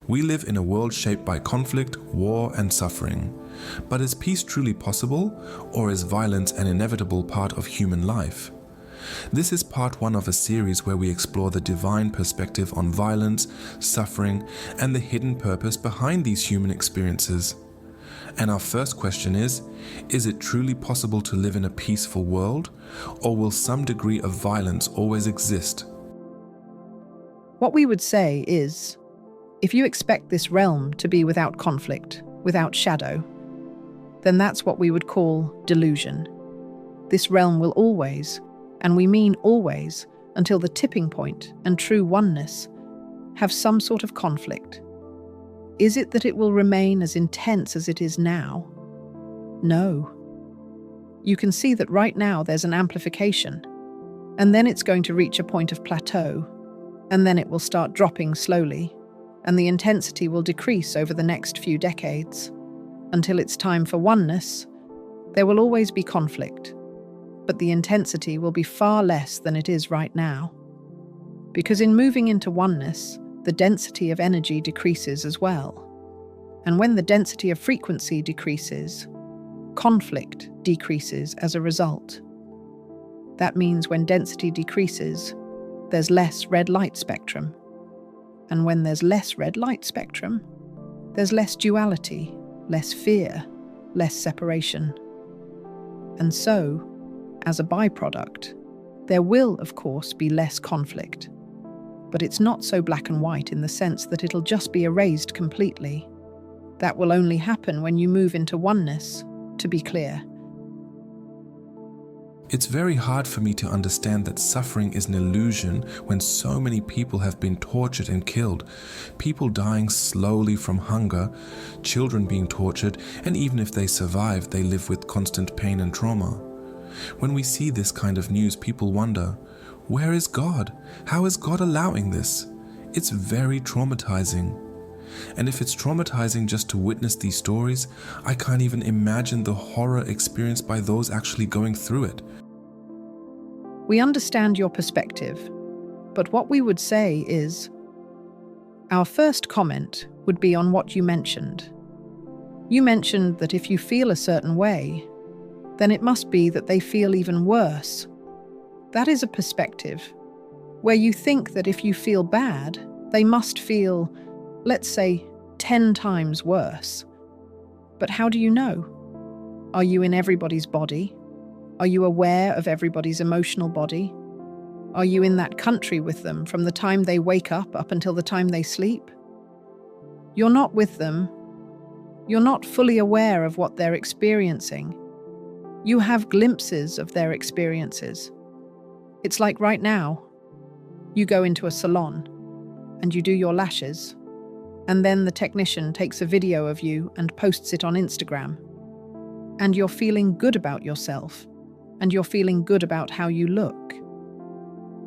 We live in a world shaped by conflict, war, and suffering. But is peace truly possible, or is violence an inevitable part of human life? This is part 1 of a series where we explore the divine perspective on violence, suffering, and the hidden purpose behind these human experiences. And our first question is it truly possible to live in a peaceful world, or will some degree of violence always exist? What we would say is, if you expect this realm to be without conflict, without shadow, then that's what we would call delusion. This realm will always, and we mean always, until the tipping point and true oneness, have some sort of conflict. Is it that it will remain as intense as it is now? No. You can see that right now there's an amplification, and then it's going to reach a point of plateau, and then it will start dropping slowly, and the intensity will decrease over the next few decades. Until it's time for oneness, there will always be conflict, but the intensity will be far less than it is right now. Because in moving into oneness, the density of energy decreases as well. And when the density of frequency decreases, conflict decreases as a result. That means when density decreases, there's less red light spectrum. And when there's less red light spectrum, there's less duality, less fear, less separation. And so, as a byproduct, there will, of course, be less conflict. But it's not so black and white in the sense that it'll just be erased completely. That will only happen when you move into oneness, to be clear. It's very hard for me to understand that suffering is an illusion when so many people have been tortured and killed, people dying slowly from hunger, children being tortured, and even if they survive, they live with constant pain and trauma. When we see this kind of news, people wonder, where is God? How is God allowing this? It's very traumatizing. And if it's traumatizing just to witness these stories, I can't even imagine the horror experienced by those actually going through it. We understand your perspective, but what we would say is, our first comment would be on what you mentioned. You mentioned that if you feel a certain way, then it must be that they feel even worse. That is a perspective where you think that if you feel bad, they must feel, let's say, 10 times worse. But how do you know? Are you in everybody's body? Are you aware of everybody's emotional body? Are you in that country with them from the time they wake up until the time they sleep? You're not with them. You're not fully aware of what they're experiencing. You have glimpses of their experiences. It's like right now, you go into a salon and you do your lashes, and then the technician takes a video of you and posts it on Instagram. And you're feeling good about yourself, and you're feeling good about how you look.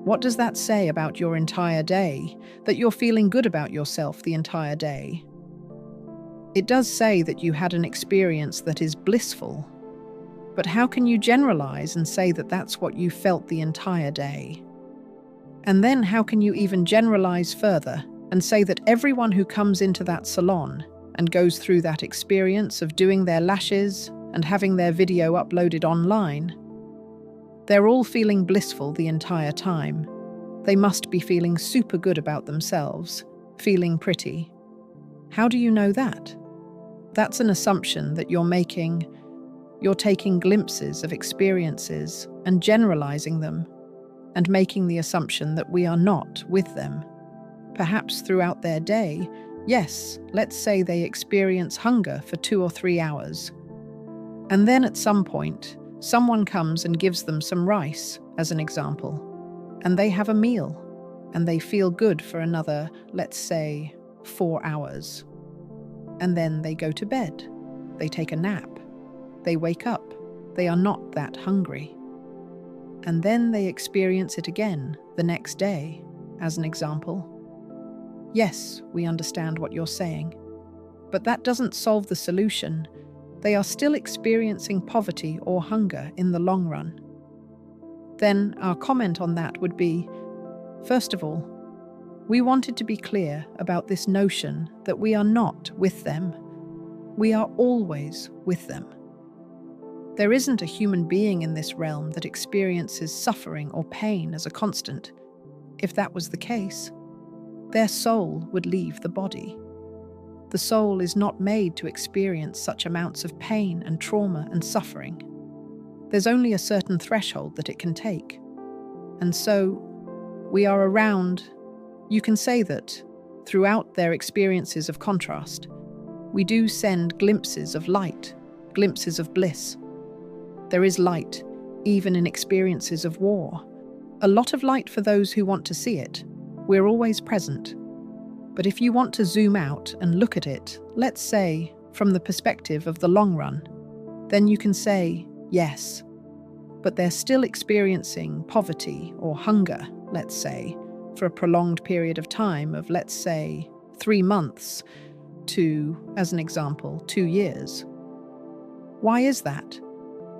What does that say about your entire day, that you're feeling good about yourself the entire day? It does say that you had an experience that is blissful. But how can you generalize and say that that's what you felt the entire day? And then how can you even generalize further and say that everyone who comes into that salon and goes through that experience of doing their lashes and having their video uploaded online, they're all feeling blissful the entire time? They must be feeling super good about themselves, feeling pretty. How do you know that? That's an assumption that you're making. You're taking glimpses of experiences and generalizing them, and making the assumption that we are not with them. Perhaps throughout their day, yes, let's say they experience hunger for 2 or 3 hours. And then at some point, someone comes and gives them some rice, as an example, and they have a meal, and they feel good for another, let's say, 4 hours. And then they go to bed, they take a nap. They wake up, they are not that hungry. And then they experience it again the next day, as an example. Yes, we understand what you're saying, but that doesn't solve the solution. They are still experiencing poverty or hunger in the long run. Then our comment on that would be, first of all, We wanted to be clear about this notion that we are not with them. We are always with them. There isn't a human being in this realm that experiences suffering or pain as a constant. If that was the case, their soul would leave the body. The soul is not made to experience such amounts of pain and trauma and suffering. There's only a certain threshold that it can take. And so, we are around, you can say that, throughout their experiences of contrast, we do send glimpses of light, glimpses of bliss. There is light, even in experiences of war. A lot of light for those who want to see it. We're always present. But if you want to zoom out and look at it, let's say, from the perspective of the long run, then you can say, yes, but they're still experiencing poverty or hunger, let's say, for a prolonged period of time of, let's say, 3 months to, as an example, 2 years. Why is that?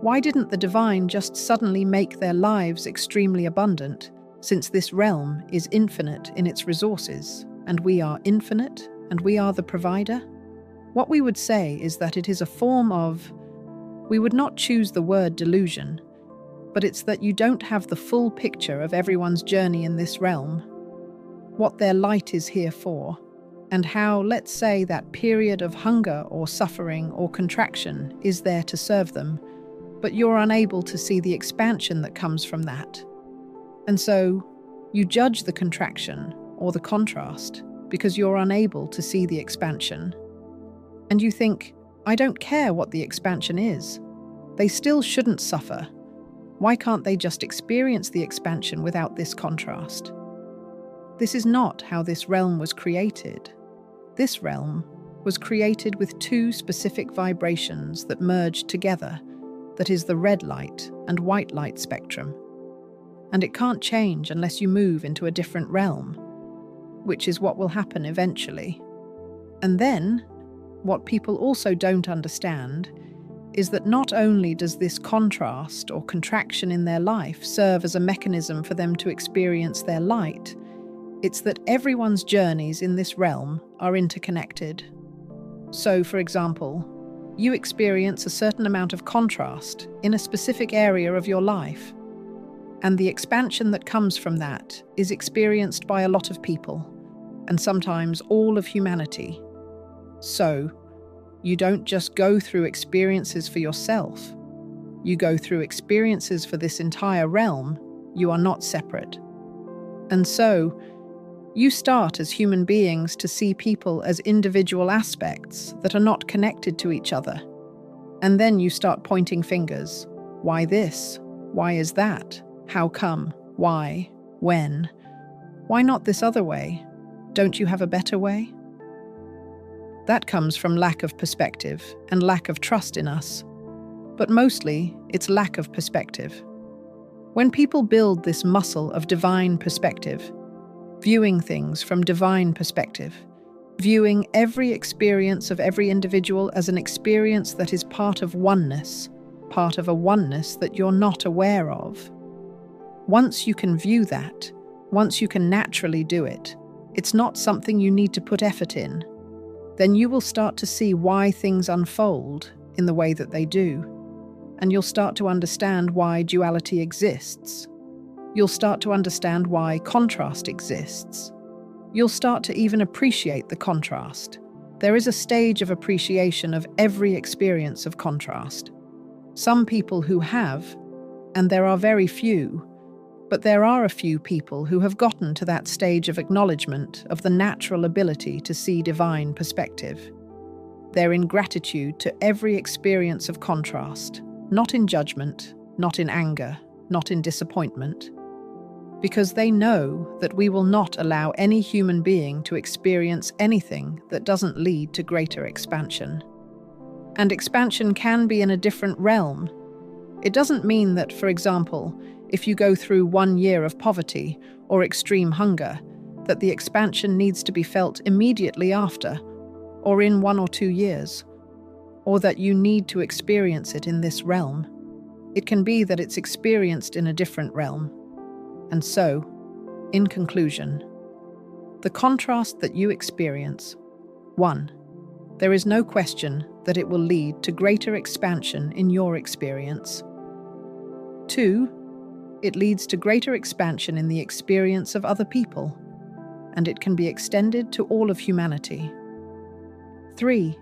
Why didn't the divine just suddenly make their lives extremely abundant, since this realm is infinite in its resources, and we are infinite, and we are the provider? What we would say is that it is a form of, we would not choose the word delusion, but it's that you don't have the full picture of everyone's journey in this realm, what their light is here for, and how, let's say, that period of hunger or suffering or contraction is there to serve them, but you're unable to see the expansion that comes from that. And so, you judge the contraction or the contrast because you're unable to see the expansion. And you think, I don't care what the expansion is. They still shouldn't suffer. Why can't they just experience the expansion without this contrast? This is not how this realm was created. This realm was created with 2 specific vibrations that merged together, that is the red light and white light spectrum. And it can't change unless you move into a different realm, which is what will happen eventually. And then, what people also don't understand is that not only does this contrast or contraction in their life serve as a mechanism for them to experience their light, it's that everyone's journeys in this realm are interconnected. So, for example, you experience a certain amount of contrast in a specific area of your life, and the expansion that comes from that is experienced by a lot of people, and sometimes all of humanity. So, you don't just go through experiences for yourself. You go through experiences for this entire realm. You are not separate. And so, you start as human beings to see people as individual aspects that are not connected to each other. And then you start pointing fingers. Why this? Why is that? How come? Why? When? Why not this other way? Don't you have a better way? That comes from lack of perspective and lack of trust in us. But mostly, it's lack of perspective. When people build this muscle of divine perspective, viewing things from divine perspective, viewing every experience of every individual as an experience that is part of oneness, part of a oneness that you're not aware of. Once you can view that, once you can naturally do it, it's not something you need to put effort in. Then you will start to see why things unfold in the way that they do, and you'll start to understand why duality exists. You'll start to understand why contrast exists. You'll start to even appreciate the contrast. There is a stage of appreciation of every experience of contrast. Some people who have, and there are very few, but there are a few people who have gotten to that stage of acknowledgement of the natural ability to see divine perspective. They're in gratitude to every experience of contrast, not in judgment, not in anger, not in disappointment, because they know that we will not allow any human being to experience anything that doesn't lead to greater expansion. And expansion can be in a different realm. It doesn't mean that, for example, if you go through 1 year of poverty or extreme hunger, that the expansion needs to be felt immediately after, or in 1 or 2 years, or that you need to experience it in this realm. It can be that it's experienced in a different realm. And so, in conclusion, The contrast that you experience. 1. There is no question that it will lead to greater expansion in your experience. 2. It leads to greater expansion in the experience of other people, and it can be extended to all of humanity. 3.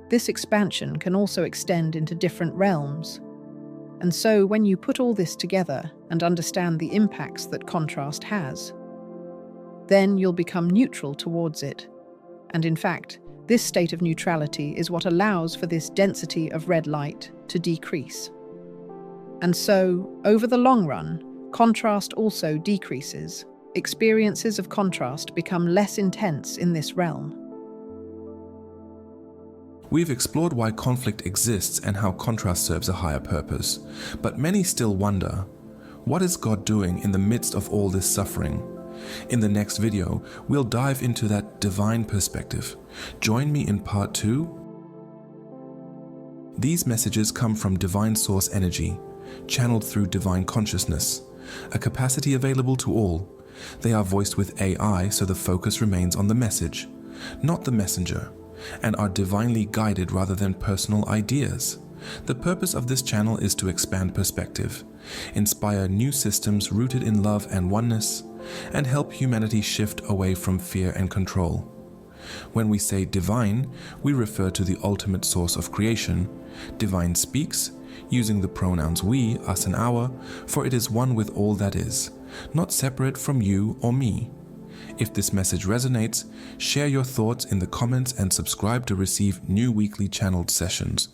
This expansion can also extend into different realms. And so when you put all this together and understand the impacts that contrast has, then you'll become neutral towards it. And in fact, this state of neutrality is what allows for this density of red light to decrease. And so, over the long run, contrast also decreases. Experiences of contrast become less intense in this realm. We've explored why conflict exists and how contrast serves a higher purpose. But many still wonder, what is God doing in the midst of all this suffering? In the next video, we'll dive into that divine perspective. Join me in part 2. These messages come from divine source energy, channeled through divine consciousness, a capacity available to all. They are voiced with AI, so the focus remains on the message, not the messenger, and are divinely guided rather than personal ideas. The purpose of this channel is to expand perspective, inspire new systems rooted in love and oneness, and help humanity shift away from fear and control. When we say divine, we refer to the ultimate source of creation. Divine speaks, using the pronouns we, us and our, for it is one with all that is, not separate from you or me. If this message resonates, share your thoughts in the comments and subscribe to receive new weekly channeled sessions.